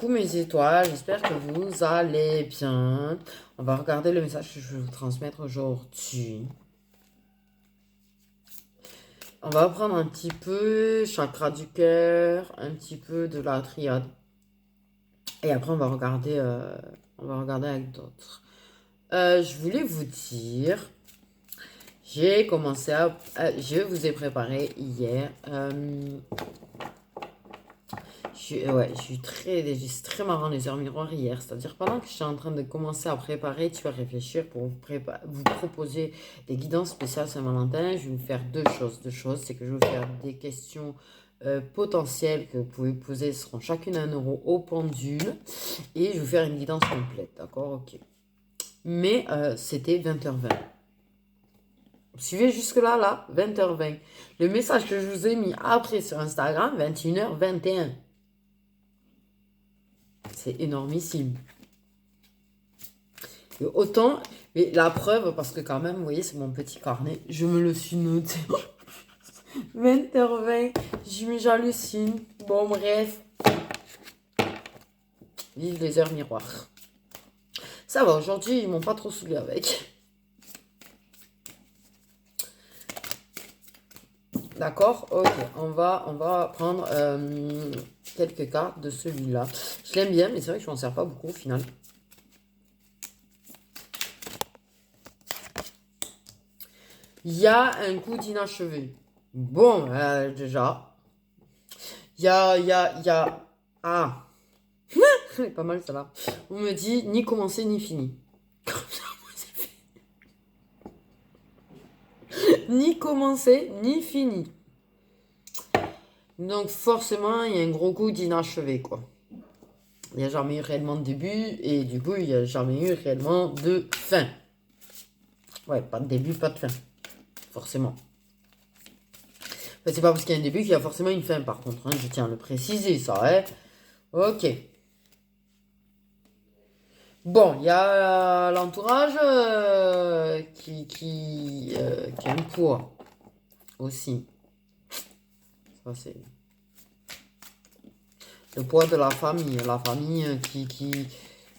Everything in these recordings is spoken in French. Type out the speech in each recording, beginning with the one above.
Coucou mes étoiles, j'espère que vous allez bien. On va regarder le message que je vais vous transmettre aujourd'hui. On va prendre un petit peu chakra du cœur, un petit peu de la triade. Et après, on va regarder avec d'autres. Je voulais vous dire, je vous ai préparé hier. J'ai très marrant les heures miroirs hier. C'est-à-dire, pendant que j'étais en train de commencer à préparer, tu vas réfléchir pour vous proposer des guidances spéciales Saint-Valentin. Je vais vous faire deux choses. C'est que je vais vous faire des questions potentielles que vous pouvez poser. Ce seront chacune 1 € au pendule. Et je vais vous faire une guidance complète. D'accord? Ok. Mais c'était 20h20. Vous suivez jusque-là, là 20h20. Le message que je vous ai mis après sur Instagram, 21h21. C'est énormissime. Et autant, mais la preuve, parce que quand même, vous voyez, c'est mon petit carnet, je me le suis noté. 20h20, j'hallucine. Bon, bref. Vive les heures miroirs. Ça va, aujourd'hui, ils m'ont pas trop saoulé avec. D'accord? Ok, on va prendre quelques cartes de celui-là. Je l'aime bien, mais c'est vrai que je m'en sers pas beaucoup au final. Il y a un coup d'inachevé. Bon, déjà. Il y a... Ah. C'est pas mal, ça va. On me dit ni commencé ni fini. Ni commencé ni fini. Donc forcément, il y a un gros coup d'inachevé, quoi. Il n'y a jamais eu réellement de début et du coup, il n'y a jamais eu réellement de fin. Ouais, pas de début, pas de fin. Forcément. Enfin, c'est pas parce qu'il y a un début qu'il y a forcément une fin, par contre. Hein, je tiens à le préciser, ça, hein. Ok. Bon, il y a l'entourage qui a un poids aussi. Ça, c'est le poids de la famille. La famille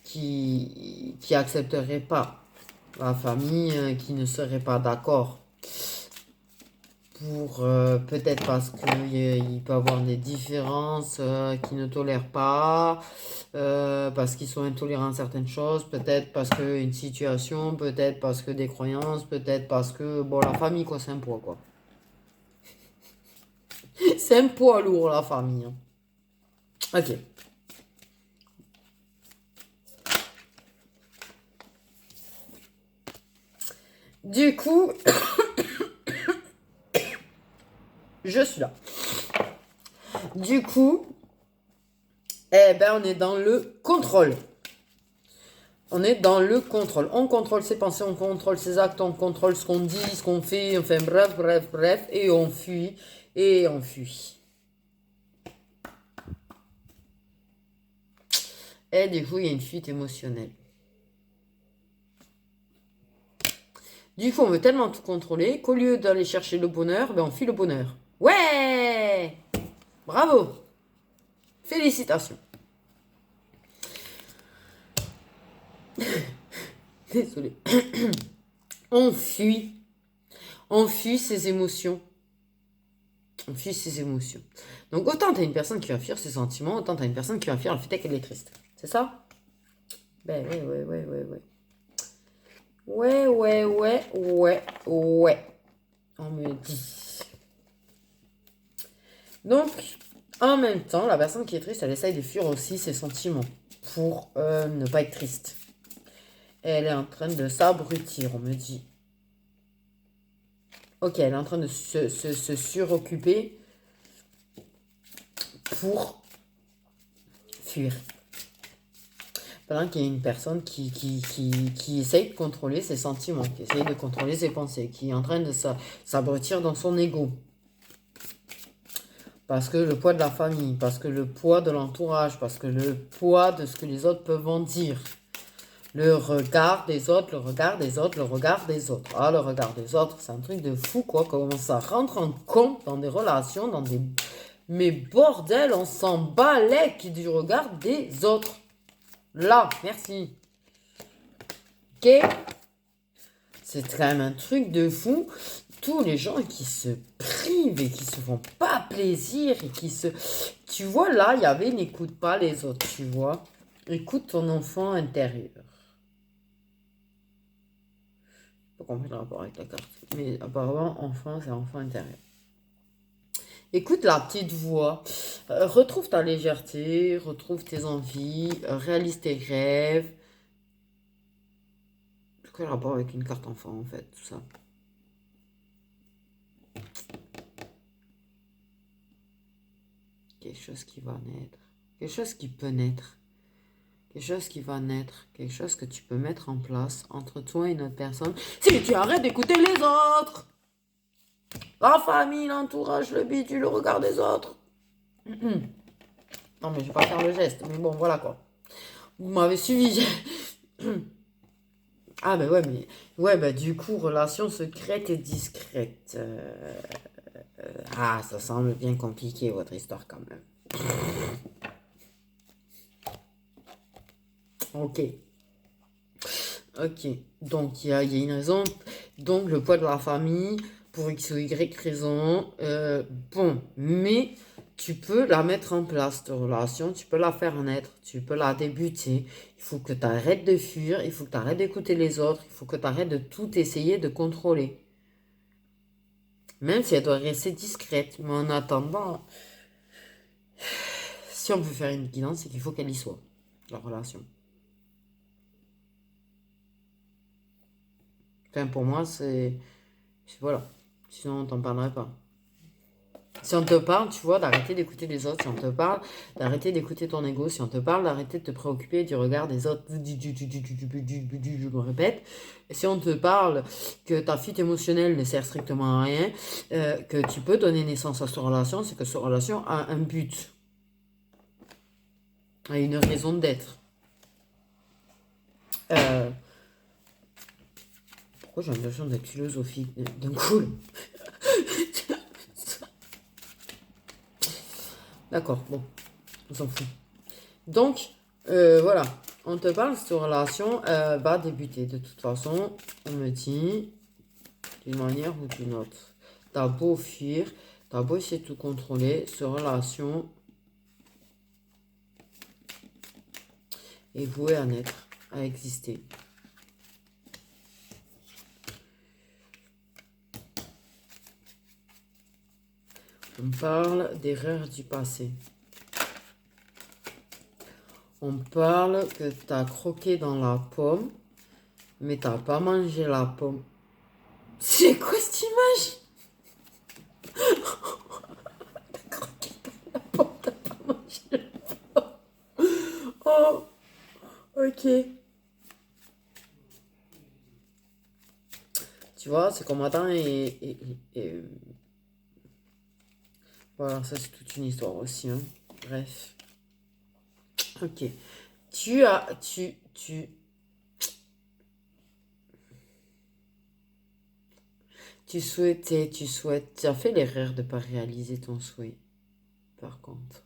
qui accepterait pas. La famille qui ne serait pas d'accord. Pour peut-être parce qu'il peut y avoir des différences qu'ils ne tolèrent pas, parce qu'ils sont intolérants à certaines choses, peut-être parce qu'une situation, peut-être parce que des croyances, peut-être parce que, bon, la famille, quoi, c'est un poids, quoi. C'est un poids lourd, la famille. Hein. Ok. Du coup, je suis là. Du coup, eh ben, on est dans le contrôle. On est dans le contrôle. On contrôle ses pensées, on contrôle ses actes, on contrôle ce qu'on dit, ce qu'on fait, enfin bref. Et on fuit, et on fuit. Et du coup, il y a une fuite émotionnelle. Du coup, on veut tellement tout contrôler qu'au lieu d'aller chercher le bonheur, ben on fuit le bonheur. Ouais! Bravo! Félicitations. Désolée. On fuit. On fuit ses émotions. On fuit ses émotions. Donc, autant t'as une personne qui va fuir ses sentiments, autant t'as une personne qui va fuir le fait qu'elle est triste. C'est ça? Ben, ouais. Ouais. On me dit. Donc, en même temps, la personne qui est triste, elle essaye de fuir aussi ses sentiments pour ne pas être triste. Elle est en train de s'abrutir, on me dit. Ok, elle est en train de se suroccuper pour fuir. Pendant qu'il y a une personne qui essaye de contrôler ses sentiments, qui essaye de contrôler ses pensées, qui est en train de s'abrutir dans son ego. Parce que le poids de la famille, parce que le poids de l'entourage, parce que le poids de ce que les autres peuvent en dire. Le regard des autres. Ah, le regard des autres, c'est un truc de fou, quoi. Comment ça rentre en compte dans des relations, dans des Mais bordel, on s'en bat les qui du regard des autres. Là, merci. Ok? C'est quand même un truc de fou. Tous les gens qui se privent et qui se font pas plaisir et qui se... Tu vois, là, il y avait n'écoute pas les autres, tu vois. Écoute ton enfant intérieur. Pas compris le rapport avec la carte. Mais apparemment, enfant, c'est enfant intérieur. Écoute la petite voix. Retrouve ta légèreté, retrouve tes envies, réalise tes rêves. Quel rapport avec une carte enfant, en fait, tout ça? Quelque chose qui va naître. Quelque chose qui peut naître. Quelque chose qui va naître. Quelque chose que tu peux mettre en place entre toi et une autre personne. Si tu arrêtes d'écouter les autres. La famille, l'entourage, le bidule, le regard des autres. Non, mais je vais pas faire le geste. Mais bon, voilà quoi. Vous m'avez suivi. Ah, ben ouais, mais... Ouais, bah du coup, relation secrète et discrète. Ah, ça semble bien compliqué, votre histoire, quand même. Ok. Ok. Donc, il y a une raison. Donc, le poids de la famille, pour X ou Y raison. Bon, mais tu peux la mettre en place, cette relation. Tu peux la faire naître. Tu peux la débuter. Il faut que tu arrêtes de fuir. Il faut que tu arrêtes d'écouter les autres. Il faut que tu arrêtes de tout essayer de contrôler. Même si elle doit rester discrète. Mais en attendant, si on veut faire une guidance, c'est qu'il faut qu'elle y soit, la relation. Enfin, pour moi, voilà. Sinon, on t'en parlerait pas. Si on te parle, tu vois, d'arrêter d'écouter les autres. Si on te parle, d'arrêter d'écouter ton ego. Si on te parle, d'arrêter de te préoccuper du regard des autres. Je me répète. Si on te parle que ta fuite émotionnelle ne sert strictement à rien, que tu peux donner naissance à cette relation, c'est que cette relation a un but, a une raison d'être. Pourquoi j'ai l'impression d'être philosophique d'un coup? D'accord, bon, on s'en fout. Donc, voilà, on te parle, cette relation va débuter. De toute façon, on me dit, d'une manière ou d'une autre. T'as beau fuir, t'as beau essayer de tout contrôler, cette relation est vouée à naître, à exister. On parle d'erreurs du passé. On parle que t'as croqué dans la pomme, mais t'as pas mangé la pomme. C'est quoi cette image? T'as croqué dans la pomme, t'as pas mangé la pomme. Oh, ok. Tu vois, ce combattant et voilà, ça c'est toute une histoire aussi, hein. Bref. Ok. Tu as, tu souhaitais, tu as fait l'erreur de ne pas réaliser ton souhait, par contre.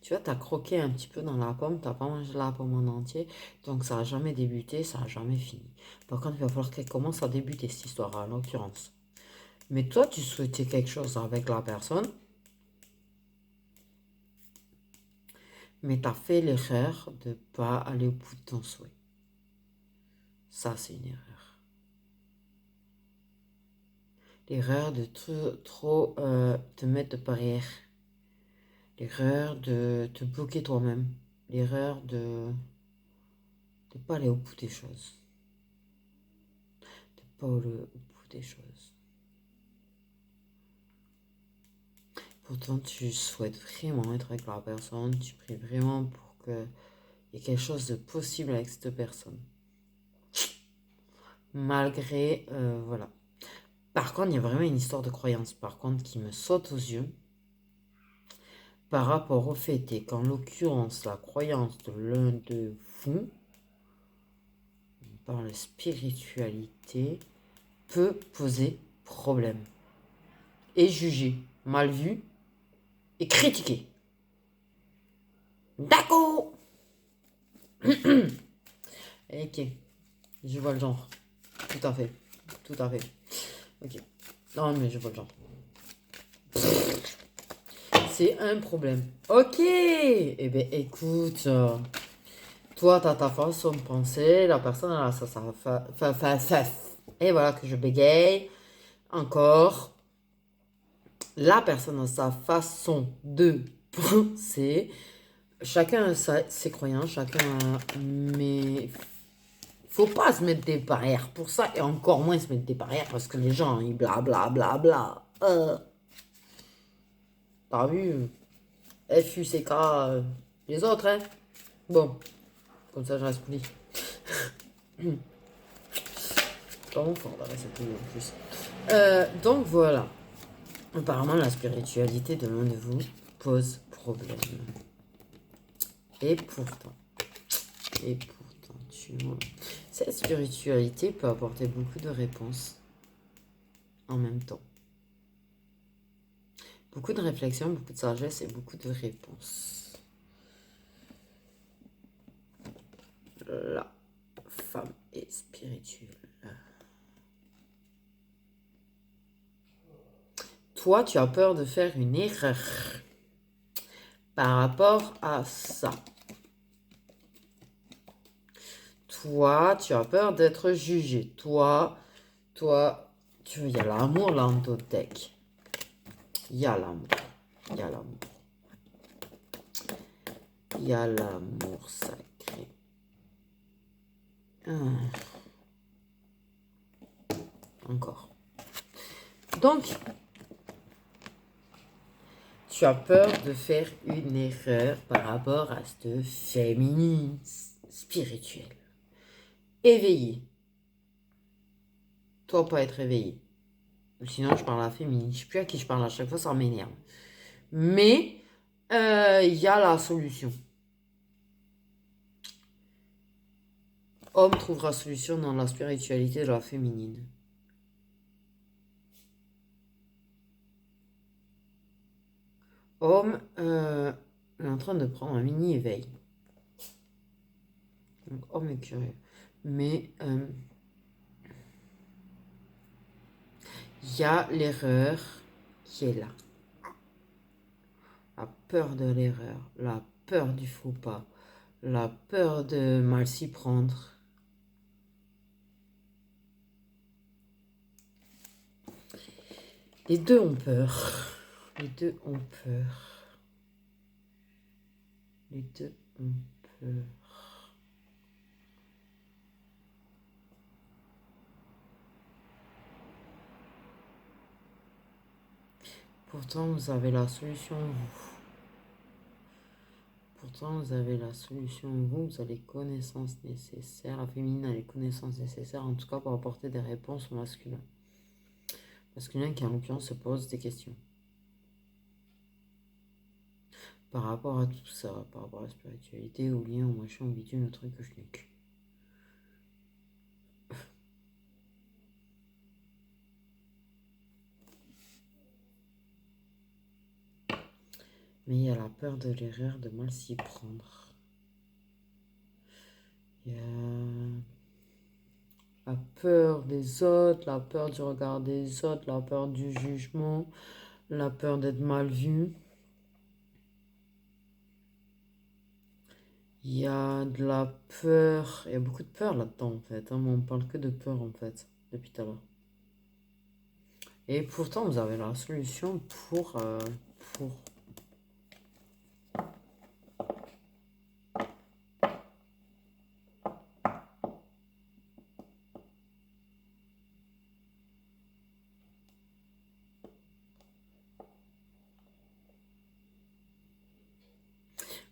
Tu vois, tu as croqué un petit peu dans la pomme, tu n'as pas mangé la pomme en entier, donc ça n'a jamais débuté, ça n'a jamais fini. Par contre, il va falloir qu'elle commence à débuter cette histoire, en l'occurrence. Mais toi, tu souhaitais quelque chose avec la personne, mais tu as fait l'erreur de ne pas aller au bout de ton souhait. Ça, c'est une erreur. L'erreur de trop te mettre de barrière. L'erreur de te bloquer toi-même. L'erreur de ne pas aller au bout des choses. De pas aller au bout des choses. Pourtant, tu souhaites vraiment être avec la personne. Tu pries vraiment pour qu'il y ait quelque chose de possible avec cette personne. Malgré, voilà. Par contre, il y a vraiment une histoire de croyance, par contre, qui me saute aux yeux. Par rapport au fait qu'en l'occurrence, la croyance de l'un de vous, par la spiritualité, peut poser problème. Et jugé, mal vu, et critiquer. D'accord. Ok, je vois le genre. Tout à fait. Tout à fait. Ok. Non, mais je vois le genre. C'est un problème. Ok. Eh bien, écoute. Toi, t'as ta façon de penser. La personne, elle a ça. Et voilà que je bégaye. Encore. La personne a sa façon de penser. Chacun a ses croyances. Chacun a... Mais faut pas se mettre des barrières pour ça. Et encore moins se mettre des barrières parce que les gens, ils blablabla. T'as vu? FUCK, les autres, hein. Bon, comme ça, je reste poli. Pas mon fort, là, c'est plus en plus. Donc, voilà. Apparemment, la spiritualité de l'un de vous pose problème. Et pourtant, tu vois, cette spiritualité peut apporter beaucoup de réponses en même temps. Beaucoup de réflexion, beaucoup de sagesse et beaucoup de réponses. La femme est spirituelle. Toi, tu as peur de faire une erreur par rapport à ça. Toi, tu as peur d'être jugé. Toi, il y a l'amour là en ton deck. Il y a l'amour. Il y a l'amour. Il y a l'amour sacré. Encore. Donc, tu as peur de faire une erreur par rapport à ce féminisme spirituel. Éveillé. Toi, pas être éveillé. Sinon, je parle à la féminine. Je sais plus à qui je parle à chaque fois, ça m'énerve. Mais, il y a la solution. Homme trouvera solution dans la spiritualité de la féminine. Homme est en train de prendre un mini-éveil. Donc, homme est curieux. Mais il y a l'erreur qui est là. La peur de l'erreur, la peur du faux pas, la peur de mal s'y prendre. Les deux ont peur. Les deux ont peur. Les deux ont peur. Pourtant, vous avez la solution, vous. Pourtant, vous avez la solution, vous avez les connaissances nécessaires. La féminine a les connaissances nécessaires, en tout cas, pour apporter des réponses au masculin. Masculin qui, en l'occurrence, se pose des questions. Par rapport à tout ça, par rapport à la spiritualité, au lien, au machin, au bitume, au truc que je n'ai que. Mais il y a la peur de l'erreur, de mal s'y prendre. Il y a la peur des autres, la peur du regard des autres, la peur du jugement, la peur d'être mal vu. Il y a de la peur, il y a beaucoup de peur là-dedans en fait, hein, mais on parle que de peur en fait, depuis tout à l'heure. Et pourtant, vous avez la solution pour...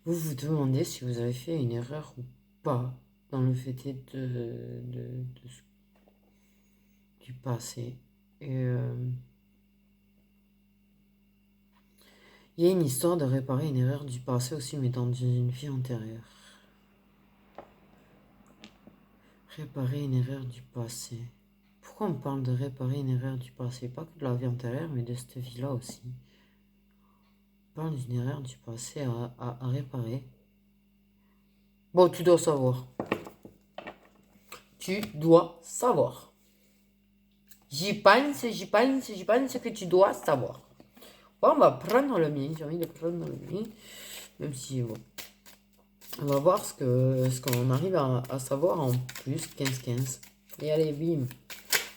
Vous vous demandez si vous avez fait une erreur ou pas dans le fait du passé. Et il y a une histoire de réparer une erreur du passé aussi, mais dans une vie antérieure. Réparer une erreur du passé. Pourquoi on parle de réparer une erreur du passé? Pas que de la vie antérieure, mais de cette vie-là aussi. Parle d'une erreur du passé à réparer. Bon, tu dois savoir. Tu dois savoir. J'y pense que tu dois savoir. Bon, on va prendre le mien. J'ai envie de prendre le mien. Même si, bon. On va voir ce qu'on arrive à savoir en plus. 15-15. Et allez, bim.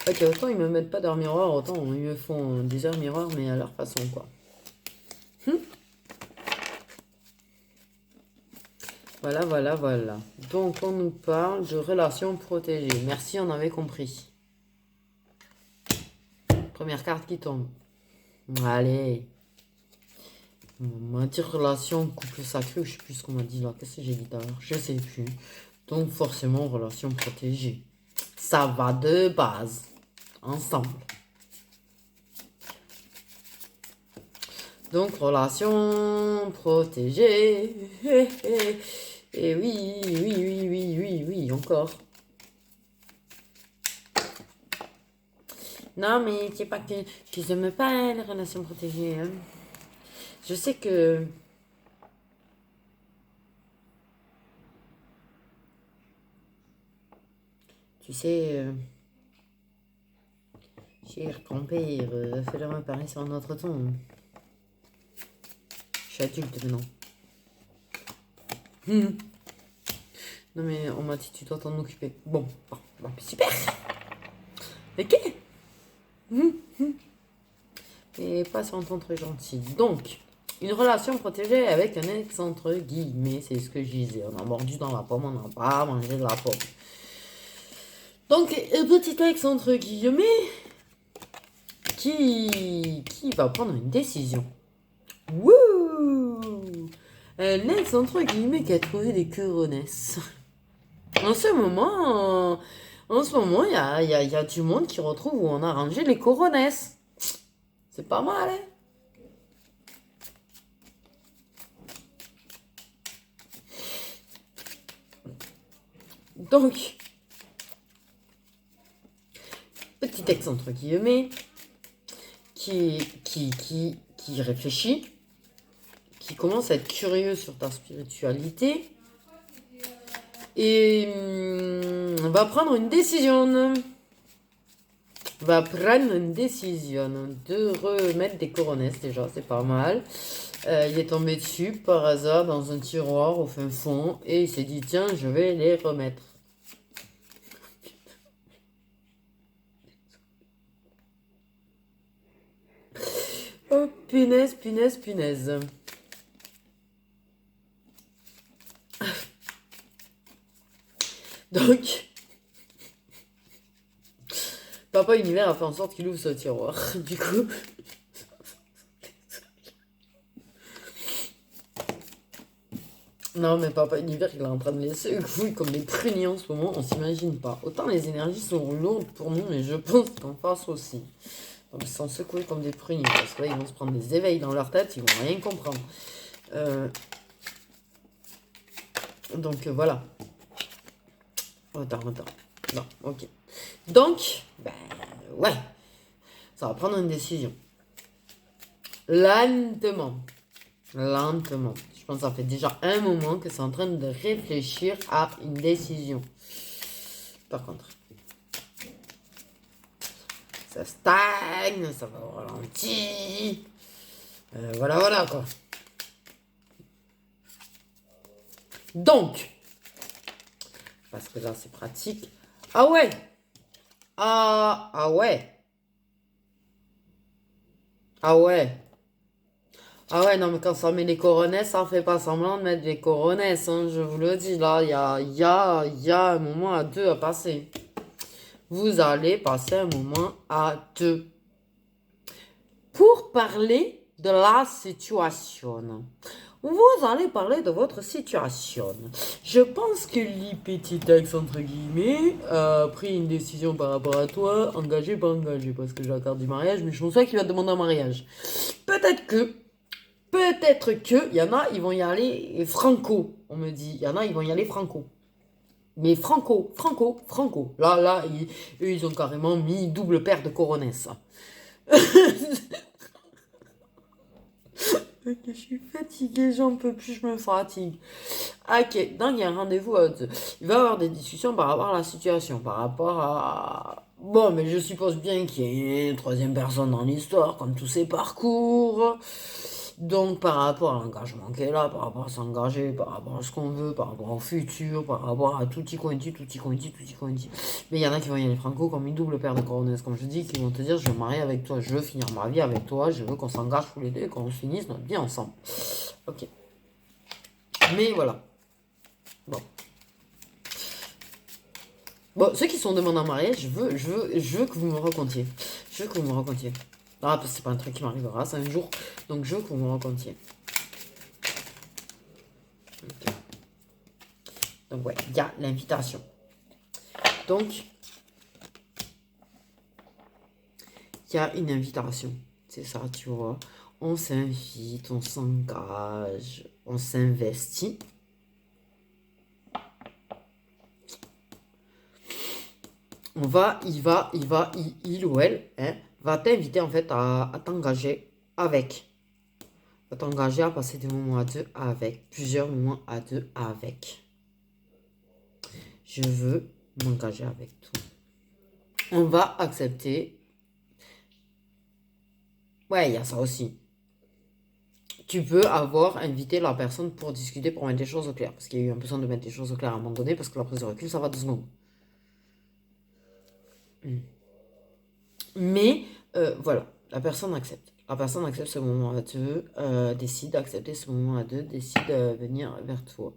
Ok, autant ils me mettent pas d'heure miroir, autant ils me font des heures miroirs, mais à leur façon, quoi. Voilà, voilà, voilà. Donc, on nous parle de relations protégées. Merci, on avait compris. Première carte qui tombe. Allez. On m'a dit relation, couple sacré, ou je sais plus ce qu'on m'a dit là. Qu'est-ce que j'ai dit d'abord? Je sais plus. Donc, forcément, relation protégée. Ça va de base. Ensemble. Donc, relation protégée. Et oui, encore. Non, mais c'est pas que je n'aime pas les relations protégées. Hein. Je sais que... Tu sais... cher grand-père, fais-leur me parler sur un autre ton. Je suis adulte maintenant. Non mais on m'a dit tu dois t'en occuper. Bon, super. Ok. Et pas sur un ton très gentil. Donc, une relation protégée avec un ex entre guillemets, c'est ce que je disais. On a mordu dans la pomme, on n'a pas mangé de la pomme. Donc, un petit ex entre guillemets qui va prendre une décision. Wouh! Un ex entre guillemets qui a trouvé des coronesses. En ce moment, il y a du monde qui retrouve où on a rangé les coronesses. C'est pas mal, hein? Donc, petit texte entre guillemets, qui réfléchit, qui commence à être curieux sur ta spiritualité et va prendre une décision. Va prendre une décision de remettre des coronesses déjà, c'est pas mal. Il est tombé dessus par hasard dans un tiroir au fin fond et il s'est dit tiens je vais les remettre. Oh punaise. Donc, Papa Univers a fait en sorte qu'il ouvre ce tiroir. Du coup, non mais Papa Univers il est en train de laisser une couille comme des pruniers en ce moment, on s'imagine pas. Autant les énergies sont lourdes pour nous, mais je pense qu'en face aussi. Donc ils sont secoués comme des pruniers, parce que là ils vont se prendre des éveils dans leur tête, ils vont rien comprendre. Donc voilà. Attends. Non, ok. Donc, ben ouais, ça va prendre une décision. Lentement. Je pense que ça fait déjà un moment que c'est en train de réfléchir à une décision. Par contre, ça stagne, ça va au ralenti. Voilà quoi. Donc, parce que là c'est pratique. Ah ouais. Ah ouais. Ah ouais, non, mais quand ça met les coronesses, ça fait pas semblant de mettre des coronesses, hein, je vous le dis. Là, il y a un moment à deux à passer. Vous allez passer un moment à deux. Pour parler de la situation. Vous allez parler de votre situation. Je pense que les petits ex, entre guillemets, a pris une décision par rapport à toi, engagé, pas engagé, parce que j'ai la carte du mariage, mais je pense pas qu'il va te demander un mariage. Peut-être que, il y en a, ils vont y aller franco, on me dit. Il y en a, ils vont y aller franco. Mais franco. Là, eux, ils ont carrément mis double paire de coronesses. Je suis fatiguée, j'en peux plus, je me fatigue. Ok, donc il y a un rendez-vous à deux. Il va y avoir des discussions par rapport à la situation, par rapport à... Bon, mais je suppose bien qu'il y ait une troisième personne dans l'histoire, comme tous ces parcours. Donc par rapport à l'engagement qu'elle a, par rapport à s'engager, par rapport à ce qu'on veut, par rapport au futur, par rapport à tutti quanti, tutti quanti, tutti quanti. Mais il y en a qui vont y aller franco comme une double paire de coronets, comme je dis, qui vont te dire je veux me marier avec toi, je veux finir ma vie avec toi, je veux qu'on s'engage tous les deux, qu'on finisse notre vie ensemble. Ok. Mais voilà. Bon. Bon, ceux qui sont demandés en mariage, je veux que vous me racontiez. Je veux que vous me racontiez. Ah, parce que c'est pas un truc qui m'arrivera, c'est un jour. Donc je veux que vous me racontiez. Okay. Donc ouais, il y a l'invitation. Donc, il y a une invitation. C'est ça, tu vois. On s'invite, on s'engage, on s'investit. Il ou elle, hein, va t'inviter en fait à t'engager avec. Va t'engager à passer des moments à deux avec. Plusieurs moments à deux avec. Je veux m'engager avec toi. On va accepter. Ouais, il y a ça aussi. Tu peux avoir invité la personne pour discuter, pour mettre des choses au clair. Parce qu'il y a eu un besoin de mettre des choses au clair à un moment donné, parce que la prise de recul, ça va 2 secondes. Mais voilà, la personne accepte. La personne accepte ce moment à deux, décide d'accepter ce moment à deux, décide de venir vers toi.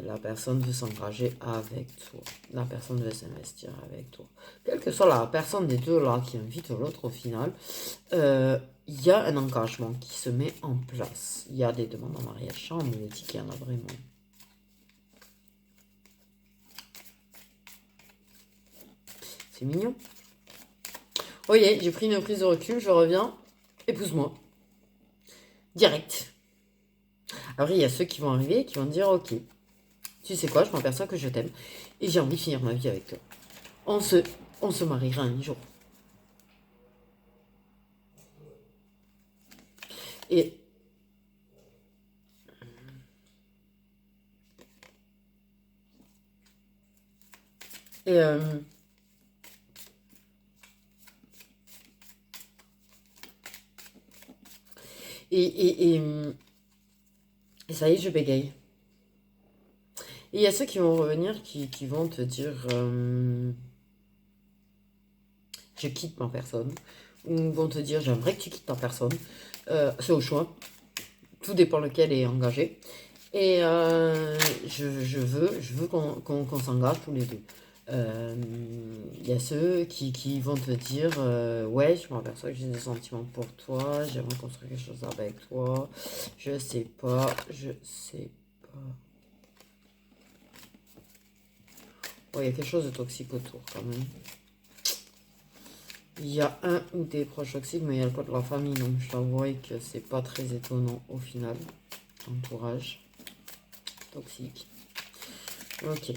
La personne veut s'engager avec toi. La personne veut s'investir avec toi. Quelle que soit la personne des deux là qui invite l'autre au final, il y a un engagement qui se met en place. Il y a des demandes en mariage. On me dit qu'il y en a vraiment. C'est mignon. Ok, j'ai pris une prise de recul, je reviens. Épouse-moi. Direct. Après, il y a ceux qui vont arriver et qui vont dire, ok, tu sais quoi, je m'aperçois que je t'aime et j'ai envie de finir ma vie avec toi. On se mariera un jour. Et et, et, et, et, et ça y est, je bégaye. Et il y a ceux qui vont revenir, qui vont te dire je quitte ma personne. Ou vont te dire j'aimerais que tu quittes ta personne. C'est au choix. Tout dépend lequel est engagé. Et je veux qu'on s'engage tous les deux. Il y a ceux qui vont te dire ouais, je m'aperçois que j'ai des sentiments pour toi, j'aimerais construire quelque chose avec toi. Je sais pas. Oh, il y a quelque chose de toxique autour quand même. Il y a un ou des proches toxiques, mais il y a le code de la famille, donc je t'avoue que c'est pas très étonnant au final. Entourage toxique. Ok.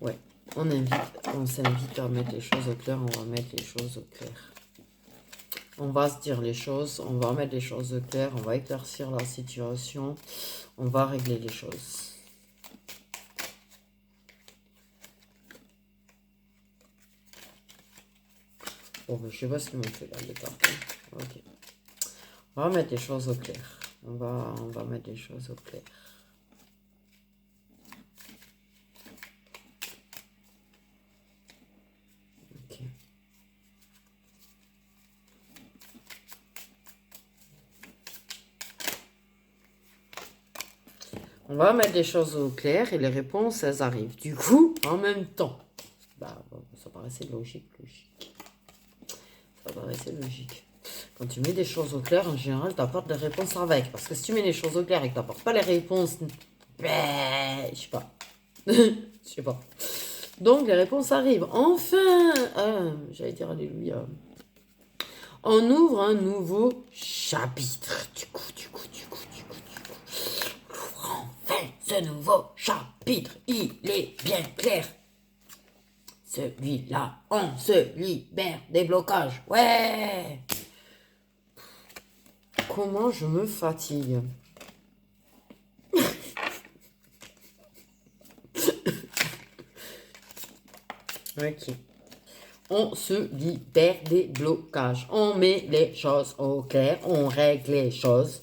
Ouais. On s'invite à mettre les choses au clair, on va mettre les choses au clair. On va se dire les choses, on va mettre les choses au clair, on va éclaircir la situation, on va régler les choses. Bon, je sais pas ce qu'ils m'ont fait là, les cartes. Ok. On va mettre les choses au clair. On va mettre les choses au clair. Ok. On va mettre les choses au clair et les réponses, elles arrivent. Du coup, en même temps. Bah, ça paraissait logique. Ça paraissait logique. Quand tu mets des choses au clair, en général, tu apportes des réponses avec. Parce que si tu mets les choses au clair et que tu n'apportes pas les réponses, je sais pas. Je sais pas. Donc, les réponses arrivent. Enfin, j'allais dire alléluia. On ouvre un nouveau chapitre. Du coup. Enfin, ce nouveau chapitre, il est bien clair. Celui-là, on se libère des blocages. Ouais. comment je me fatigue. Ok. On se libère des blocages. On met les choses au clair. On règle les choses.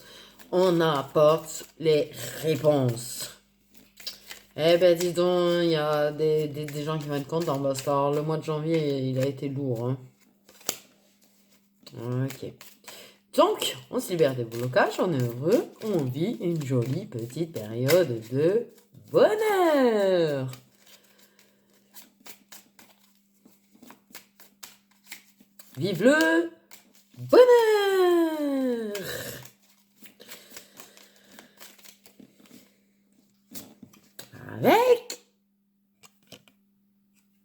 On apporte les réponses. Eh ben dis donc, il y a des gens qui vont être contents parce que le mois de janvier, il a été lourd. Hein. Ok. Donc, on se libère des blocages, on est heureux, on vit une jolie petite période de bonheur. Vive le bonheur! Avec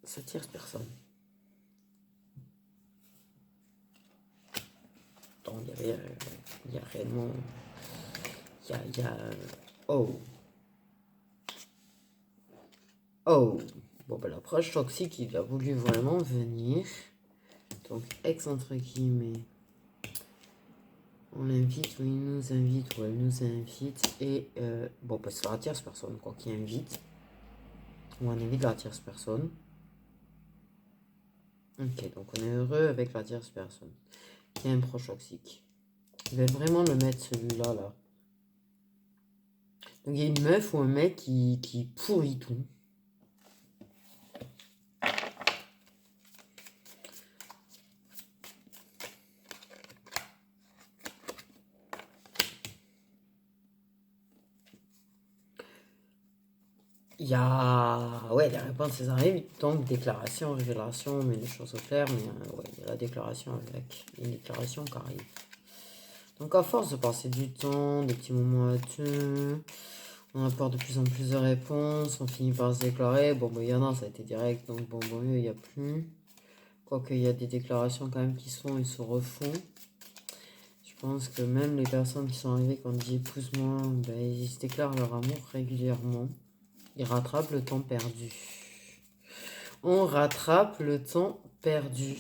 ça tire personne. Donc, il y a réellement... Il y a... Oh. Oh. Bon, ben l'approche toxique, il a voulu vraiment venir. Donc, ex entre guillemets. On l'invite, ou il nous invite, ou elle nous invite. Et bon, bah, c'est la tierce personne quoi, qui invite. Ou on invite la tierce personne. Ok, donc on est heureux avec la tierce personne. Qui est un proche toxique. Je vais vraiment le mettre celui-là, là. Donc il y a une meuf ou un mec qui pourrit tout. Il y a... Ouais, les réponses, elles arrivent. Donc, déclaration, révélation, mais les choses au clair. Mais ouais, il y a la déclaration avec. Une déclaration qui arrive. Donc, à force de passer du temps, des petits moments à deux, on apporte de plus en plus de réponses. On finit par se déclarer. Bon, il y en a, ça a été direct. Donc, bon, il n'y a plus. Quoique, il y a des déclarations quand même qui sont et se refont. Je pense que même les personnes qui sont arrivées quand on dit épouse-moi, ben, ils se déclarent leur amour régulièrement. Ils rattrapent le temps perdu. On rattrape le temps perdu.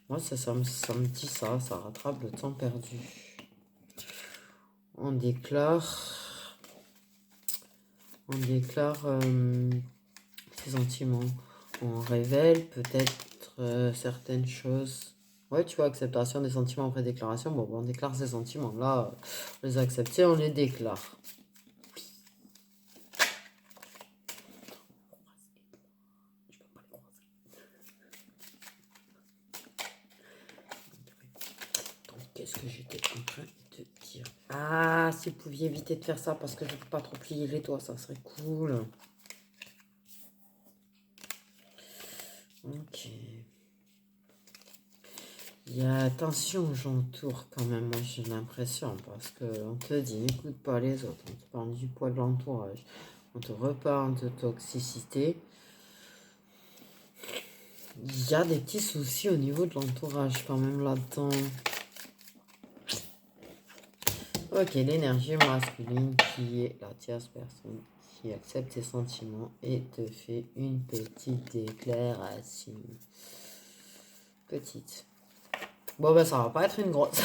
Moi, ça me dit ça rattrape le temps perdu. On déclare ses sentiments. On révèle peut-être certaines choses. Ouais, tu vois, acceptation des sentiments après déclaration. Bon, on déclare ses sentiments. Là, on les a acceptés, on les déclare. Qu'est-ce que j'étais en train de dire? Ah, si vous pouviez éviter de faire ça parce que je ne peux pas trop plier les doigts, ça serait cool. Ok. Il y a attention aux gens autour quand même, moi j'ai l'impression, parce qu'on te dit n'écoute pas les autres, on te parle du poids de l'entourage, on te reparle de toxicité. Il y a des petits soucis au niveau de l'entourage quand même là-dedans. Ok, l'énergie masculine qui est la tierce personne qui accepte ses sentiments et te fait une petite déclaration. Petite. Bon, ben, ça va pas être une grosse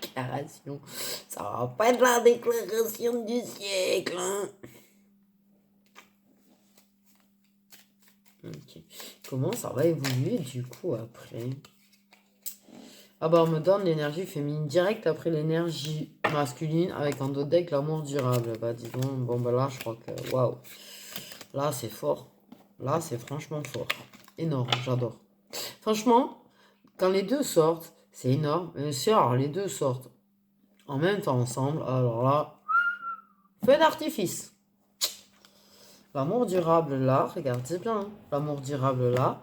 déclaration. Ça va pas être la déclaration du siècle. Hein. Ok. Comment ça va évoluer du coup après? Ah bah on me donne l'énergie féminine directe après l'énergie masculine avec un d'autres deck l'amour durable. Bah dis donc, bon bah là je crois que waouh. Là c'est fort. Là c'est franchement fort. Énorme, j'adore. Franchement, quand les deux sortent, c'est énorme. Mais si alors les deux sortent en même temps ensemble, alors là, feu d'artifice. L'amour durable là, regardez bien. Hein. L'amour durable là,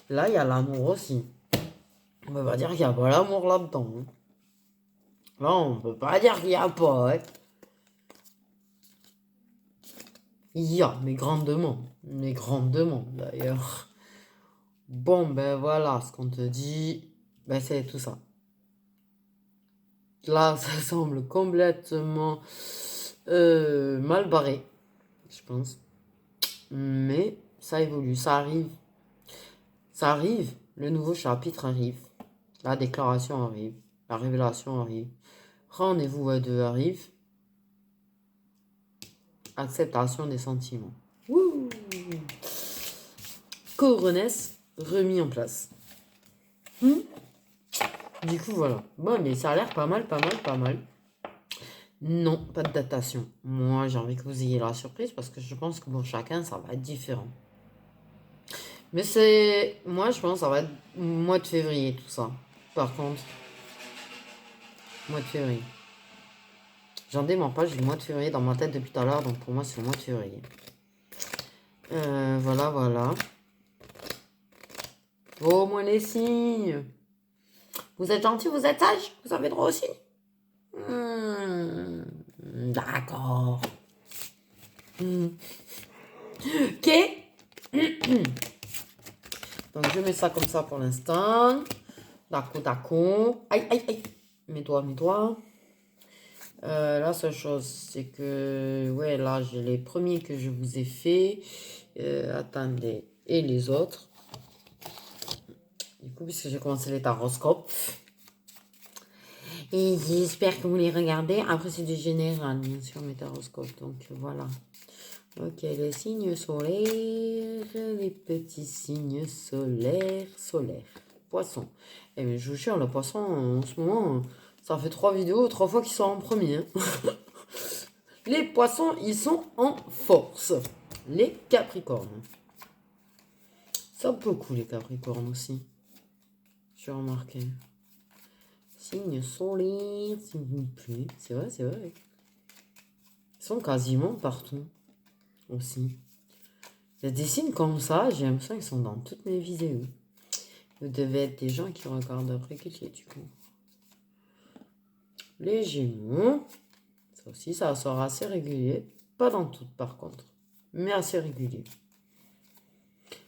là il y a l'amour aussi. On peut pas dire qu'il n'y a pas l'amour là-dedans. Hein. Là, on peut pas dire qu'il n'y a pas. Hein. Il y a, mais grandement. Mais grandement, d'ailleurs. Bon, ben voilà, ce qu'on te dit, ben c'est tout ça. Là, ça semble complètement mal barré, je pense. Mais ça évolue, ça arrive. Ça arrive, le nouveau chapitre arrive. La déclaration arrive. La révélation arrive. Rendez-vous à deux arrive. Acceptation des sentiments. Wouh! Coronesse remis en place. Du coup, voilà. Bon, mais ça a l'air pas mal, pas mal, pas mal. Non, pas de datation. Moi, j'ai envie que vous ayez la surprise parce que je pense que pour chacun, ça va être différent. Mais c'est... Moi, je pense que ça va être mois de février, tout ça. Par contre, mois de février. J'en dément pas, j'ai le mois de février dans ma tête depuis tout à l'heure, donc pour moi, c'est le mois de février. Voilà, voilà. Au moins les signes. Vous êtes gentil, vous êtes sage, vous avez droit aussi. D'accord. Ok. Donc je mets ça comme ça pour l'instant. D'accord, d'accord. Aïe, aïe, aïe. Mes doigts, mes doigts. La seule chose, c'est que... Ouais, là, j'ai les premiers que je vous ai fait. Attendez. Et les autres. Du coup, puisque j'ai commencé les taroscopes. Et j'espère que vous les regardez. Après, c'est du général, bien sûr, mes taroscopes. Donc, voilà. Ok, les signes solaires. Les petits signes solaires. Poisson. Et mais je vous jure, le poisson, en ce moment, ça fait 3 vidéos, 3 fois qu'ils sont en premier. Hein. Les poissons, ils sont en force. Les capricornes. Ça beaucoup, les capricornes aussi. J'ai remarqué. Signe solaire, s'il vous plaît. C'est vrai, c'est vrai. Ils sont quasiment partout. Aussi. Il y a des signes comme ça, j'ai l'impression qu'ils sont dans toutes mes vidéos. Vous devez être des gens qui regardent régulier, du coup. Les Gémeaux. Ça aussi, ça sera assez régulier. Pas dans toutes, par contre. Mais assez régulier.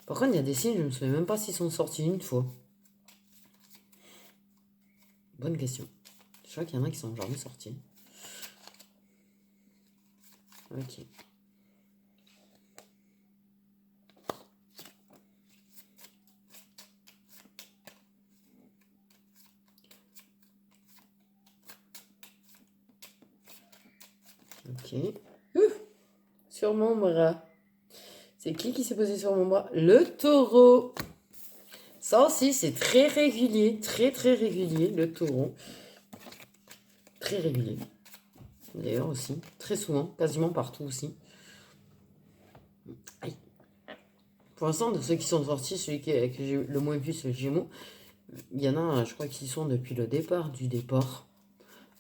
Par contre, il y a des signes, je ne me souviens même pas s'ils sont sortis une fois. Bonne question. Je crois qu'il y en a qui sont jamais sortis. Ok. Ok. Ouf, sur mon bras. C'est qui s'est posé sur mon bras? Le taureau. Ça aussi, c'est très régulier. Très, très régulier, le taureau. Très régulier. D'ailleurs aussi. Très souvent. Quasiment partout aussi. Aïe. Pour l'instant, de ceux qui sont sortis, celui que j'ai le moins vu, c'est le Gémeaux. Il y en a, je crois qu'ils sont depuis le départ du départ.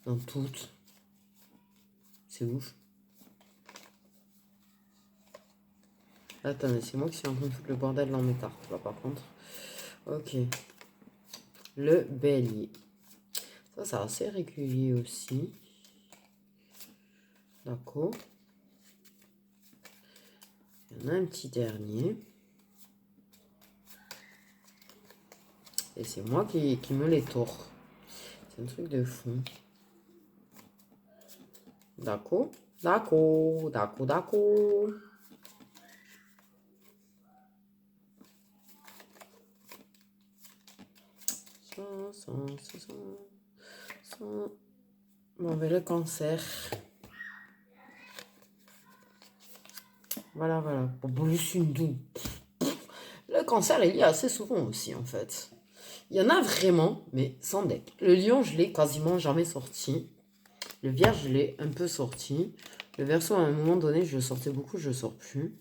Dans toutes. C'est ouf. Attendez, c'est moi qui suis en train de foutre le bordel dans mes cartes, là, par contre. Ok. Le bélier. Ça, c'est assez régulier aussi. D'accord. Il y en a un petit dernier. Et c'est moi qui me les tords. C'est un truc de fou. D'accord. D'accord. D'accord. D'accord. Ça. Bon, ben le cancer. Voilà, voilà. Bon, une doux. Le cancer, il y a assez souvent aussi, en fait. Il y en a vraiment, mais sans deck. Le lion, je l'ai quasiment jamais sorti. Le vierge, je l'ai un peu sorti. Le verso, à un moment donné, je le sortais beaucoup, je le sors plus.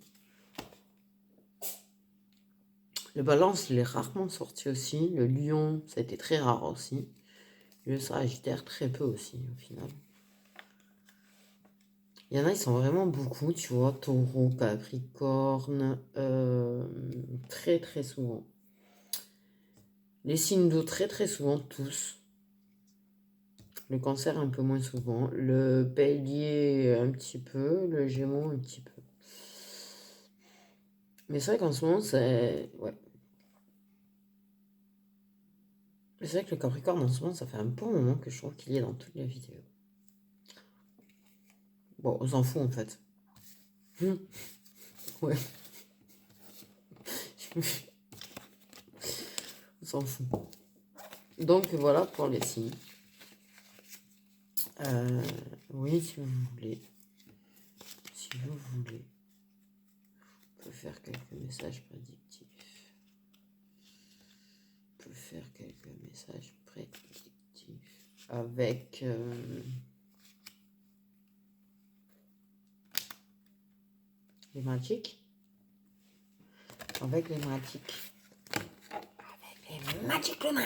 Le balance, je l'ai rarement sorti aussi. Le lion, ça a été très rare aussi. Le sagittaire, très peu aussi, au final. Il y en a, ils sont vraiment beaucoup, tu vois. Taureau, Capricorne, très très souvent. Les signes d'eau, très très souvent, tous. Le cancer, un peu moins souvent. Le bélier, un petit peu. Le gémeaux, un petit peu. Mais c'est vrai qu'en ce moment, c'est... Ouais. Mais c'est vrai que le Capricorne, en ce moment, ça fait un bon moment que je trouve qu'il y est dans toutes les vidéos. Bon, on s'en fout, en fait. Ouais. On s'en fout. Donc, voilà pour les signes. Oui, si vous voulez. Si vous voulez. On peut faire quelques messages prédictifs. On peut faire quelques messages prédictifs avec les magiques. Avec les magiques. Avec les magiques Luna.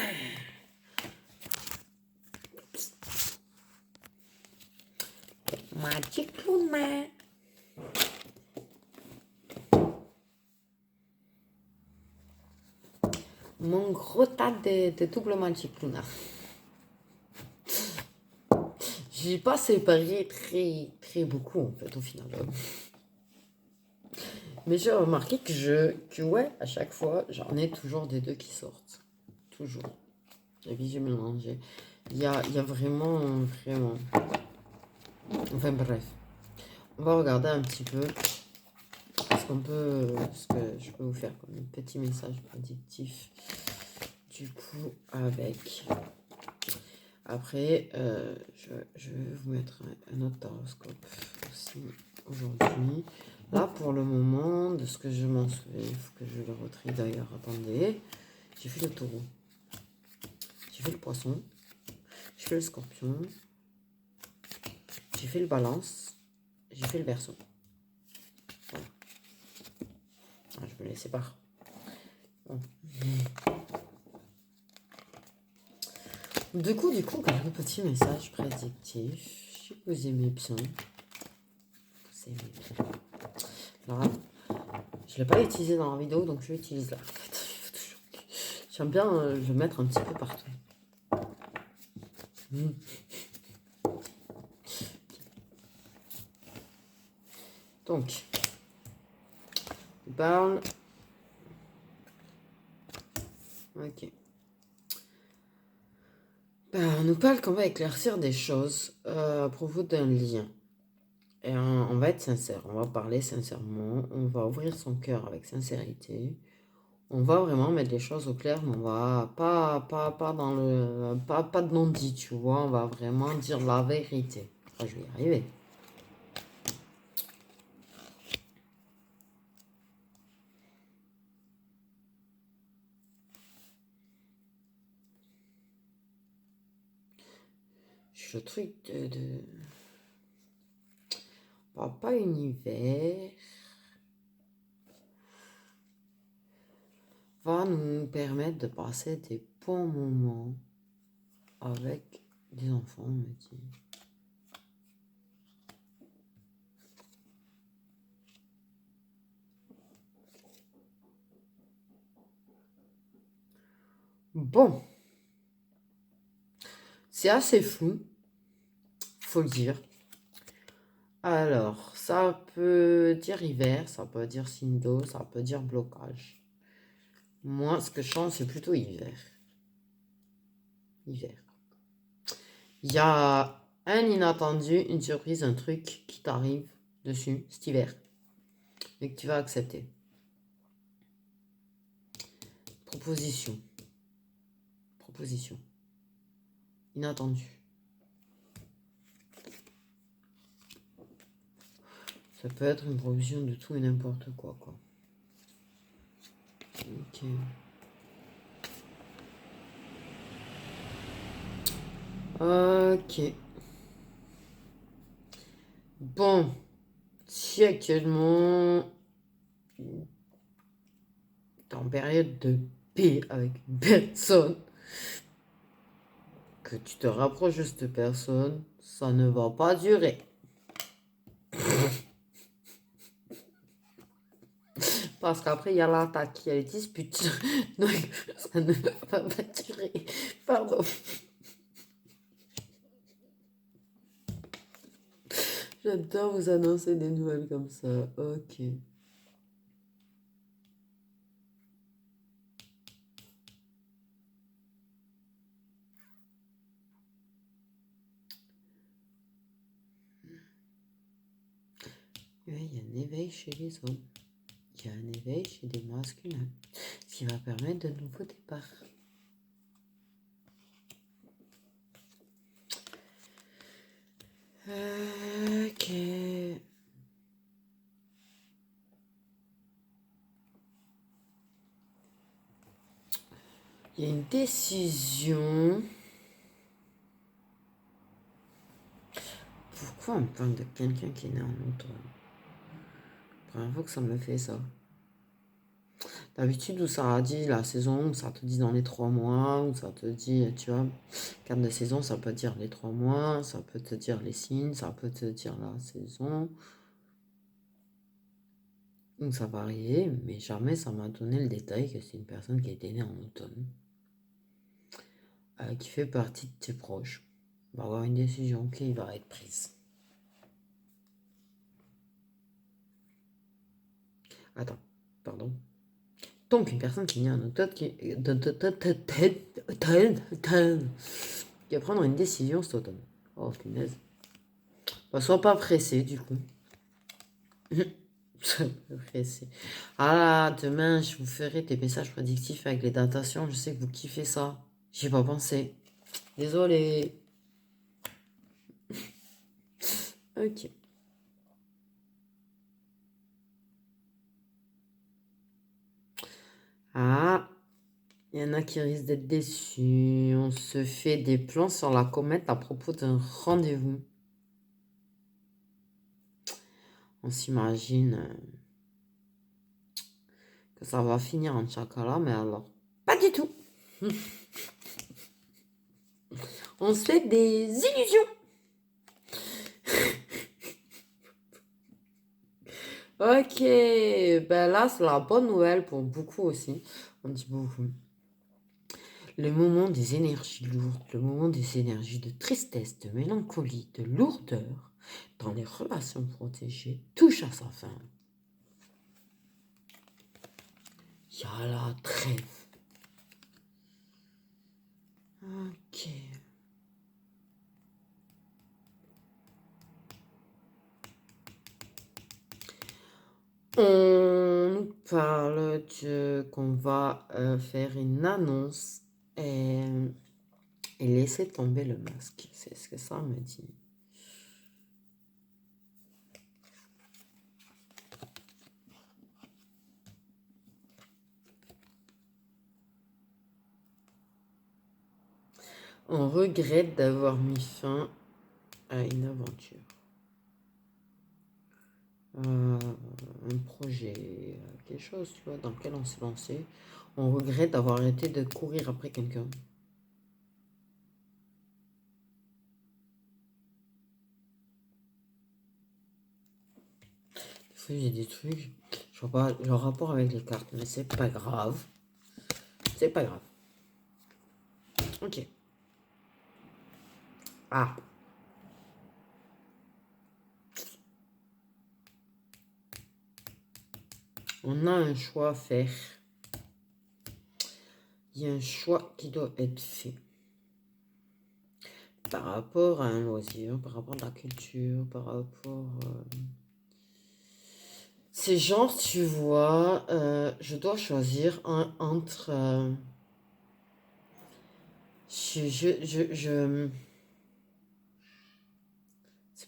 Magic Luna. Mon gros tas de double Magic Luna. J'ai pas séparé très beaucoup en fait au final. Mais j'ai remarqué que ouais, à chaque fois, j'en ai toujours des deux qui sortent. Toujours. Et puis j'ai mélangé. Il y a vraiment. Enfin bref. On va regarder un petit peu ce que je peux vous faire comme un petit message prédictif. Du coup, avec. Après, je vais vous mettre un autre horoscope aussi aujourd'hui. Là, pour le moment, de ce que je m'en souviens, il faut que je le retrie d'ailleurs. Attendez, j'ai fait le taureau, j'ai fait le poisson, j'ai fait le scorpion, j'ai fait le balance, j'ai fait le verseau. Voilà. Ah, je me les sépare. Bon. Du coup, quelques petits messages prédictifs. Si vous aimez bien. Vous aimez bien. Là, je ne l'ai pas utilisé dans la vidéo, donc je l'utilise là. J'aime bien le mettre un petit peu partout. Donc, on parle. Ok. On nous parle qu'on va éclaircir des choses à propos d'un lien. Et on va être sincère, on va parler sincèrement, on va ouvrir son cœur avec sincérité. On va vraiment mettre les choses au clair, mais on va pas dans le pas de non-dit, tu vois, on va vraiment dire la vérité. Enfin, je vais y arriver. Le truc de... Pas univers va nous permettre de passer des bons moments avec des enfants, on me dit. Bon, c'est assez fou, faut le dire. Alors, ça peut dire hiver, ça peut dire signe d'eau, ça peut dire blocage. Moi, ce que je sens, c'est plutôt hiver. Hiver. Il y a un inattendu, une surprise, un truc qui t'arrive dessus cet hiver et que tu vas accepter. Proposition. Proposition. Inattendu. Ça peut être une proposition de tout et n'importe quoi, quoi. Ok. Ok. Bon. Si actuellement t'es en période de paix avec une personne, que tu te rapproches de cette personne, ça ne va pas durer. Parce qu'après, il y a l'attaque, il y a les disputes. Donc, ça ne va pas durer. Pardon. J'adore vous annoncer des nouvelles comme ça. Ok. Oui, il y a un éveil chez les hommes. Il y a un éveil chez des masculins. Ce qui va permettre de nouveaux départs. Ok. Il y a une décision. Pourquoi on parle de quelqu'un qui est né en automne? Première fois que ça me fait ça. D'habitude, où ça a dit la saison, où ça te dit dans les 3 mois, où ça te dit, tu vois, carte de saison, ça peut dire les 3 mois, ça peut te dire les signes, ça peut te dire la saison. Donc ça variait, mais jamais ça m'a donné le détail que c'est une personne qui a été née en automne, qui fait partie de tes proches. Il va y avoir une décision qui va être prise. Attends, pardon. Donc une personne qui est née en automne qui va prendre une décision cet automne. Oh punaise. Bah, sois pas pressé du coup. Sois pas pressé. Ah, demain je vous ferai des messages prédictifs avec les datations. Je sais que vous kiffez ça. J'y ai pas pensé. Désolé. Ok. Ah, il y en a qui risquent d'être déçus. On se fait des plans sur la comète à propos d'un rendez-vous. On s'imagine que ça va finir en chakala, mais alors, pas du tout. On se fait des illusions. Ok, ben là, c'est la bonne nouvelle pour beaucoup aussi. On dit beaucoup. Le moment des énergies lourdes, le moment des énergies de tristesse, de mélancolie, de lourdeur dans les relations protégées touche à sa fin. Il y a la trêve. Ok. On nous parle qu'on va faire une annonce et laisser tomber le masque. C'est ce que ça me dit. On regrette d'avoir mis fin à une aventure. Un projet, quelque chose, tu vois, dans lequel on s'est lancé. On regrette d'avoir arrêté de courir après quelqu'un. Des fois, il y a des trucs, je vois pas le rapport avec les cartes, mais c'est pas grave. C'est pas grave. Ok. Ah. On a un choix à faire. Il y a un choix qui doit être fait. Par rapport à un loisir, par rapport à la culture, par rapport... C'est genre, tu vois, je dois choisir entre... C'est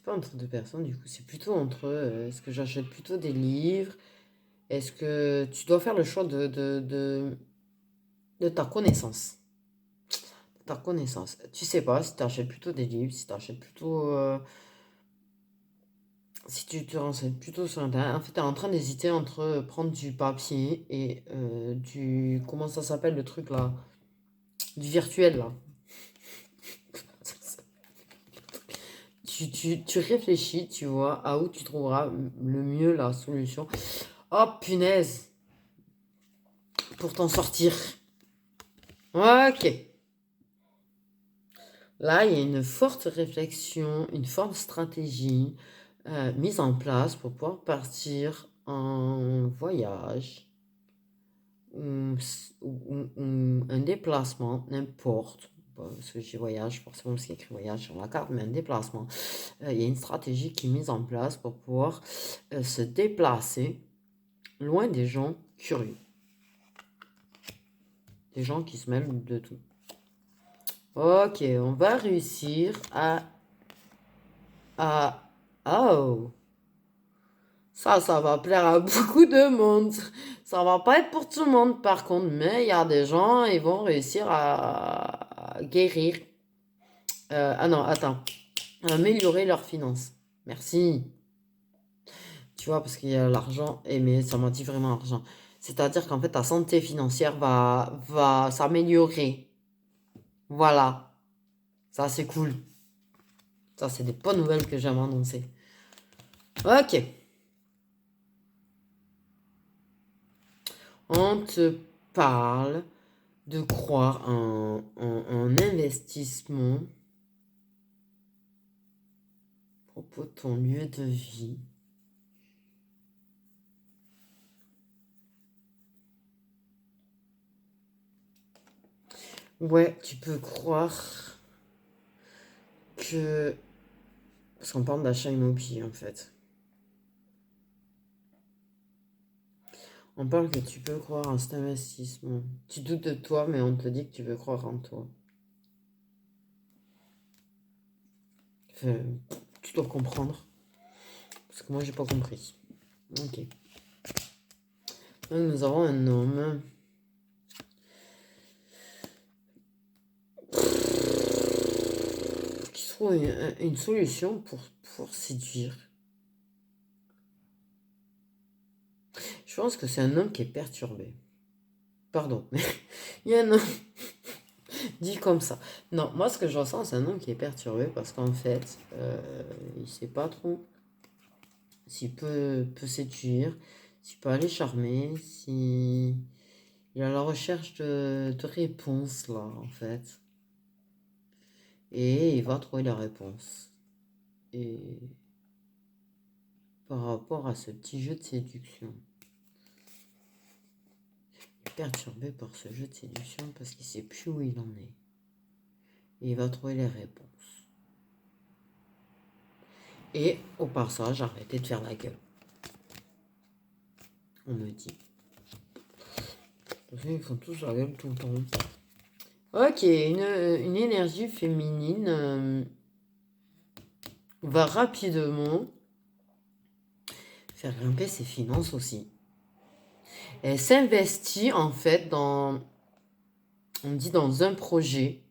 pas entre deux personnes, du coup, c'est plutôt entre... est-ce que j'achète plutôt des livres? Est-ce que tu dois faire le choix de ta connaissance? Ta connaissance. Tu sais pas si tu achètes plutôt des livres, si tu achètes plutôt... si tu te renseignes plutôt sur Internet. En fait, tu es en train d'hésiter entre prendre du papier et du... Comment ça s'appelle le truc là? Du virtuel là. Tu réfléchis, tu vois, à où tu trouveras le mieux la solution. Oh punaise! Pour t'en sortir. Ok. Là, il y a une forte réflexion, une forte stratégie mise en place pour pouvoir partir en voyage ou un déplacement, n'importe. Parce que j'ai voyage, forcément, parce qu'il y a écrit voyage sur la carte, mais un déplacement. Il y a une stratégie qui est mise en place pour pouvoir se déplacer loin des gens curieux. Des gens qui se mêlent de tout. Ok, on va réussir à Ah, oh, ça va plaire à beaucoup de monde. Ça va pas être pour tout le monde, par contre, mais il y a des gens, ils vont réussir à guérir. Ah non, attends. Améliorer leurs finances. Merci. Tu vois, parce qu'il y a l'argent, et mais ça m'a dit vraiment argent. C'est-à-dire qu'en fait, ta santé financière va s'améliorer. Voilà. Ça, c'est cool. Ça, c'est des bonnes nouvelles que j'aime annoncer. Ok. On te parle de croire en investissement à propos de ton lieu de vie. Ouais, tu peux croire que... Parce qu'on parle d'achat immobilier, en fait. On parle que tu peux croire en cet investissement. Tu doutes de toi, mais on te dit que tu peux croire en toi. Enfin, tu dois comprendre. Parce que moi, j'ai pas compris. Ok. Donc, nous avons un homme qui trouve une solution pour séduire. Je pense que c'est un homme qui est perturbé. Pardon, mais il y a un homme dit comme ça. Non, moi, ce que je ressens, c'est un homme qui est perturbé parce qu'en fait, il sait pas trop s'il peut séduire, s'il peut aller charmer, si il est à la recherche de réponses là, en fait. Et il va trouver la réponse. Et par rapport à ce petit jeu de séduction, il est perturbé par ce jeu de séduction parce qu'il sait plus où il en est. Et il va trouver les réponses. Et au passage, arrêtez de faire la gueule. On me dit. Ils font tous la gueule tout le temps. Ok, une énergie féminine va rapidement faire grimper ses finances aussi. Elle s'investit en fait on dit dans un projet.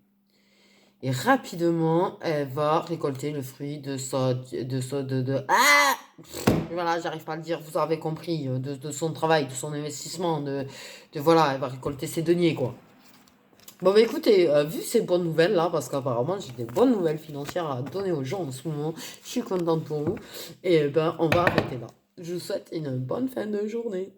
Et rapidement, elle va récolter le fruit ah! Voilà, j'arrive pas à le dire, vous avez compris, de son travail, de son investissement, voilà, elle va récolter ses deniers, quoi. Bon, bah écoutez, vu ces bonnes nouvelles là, parce qu'apparemment j'ai des bonnes nouvelles financières à donner aux gens en ce moment, je suis contente pour vous, et ben on va arrêter là. Je vous souhaite une bonne fin de journée.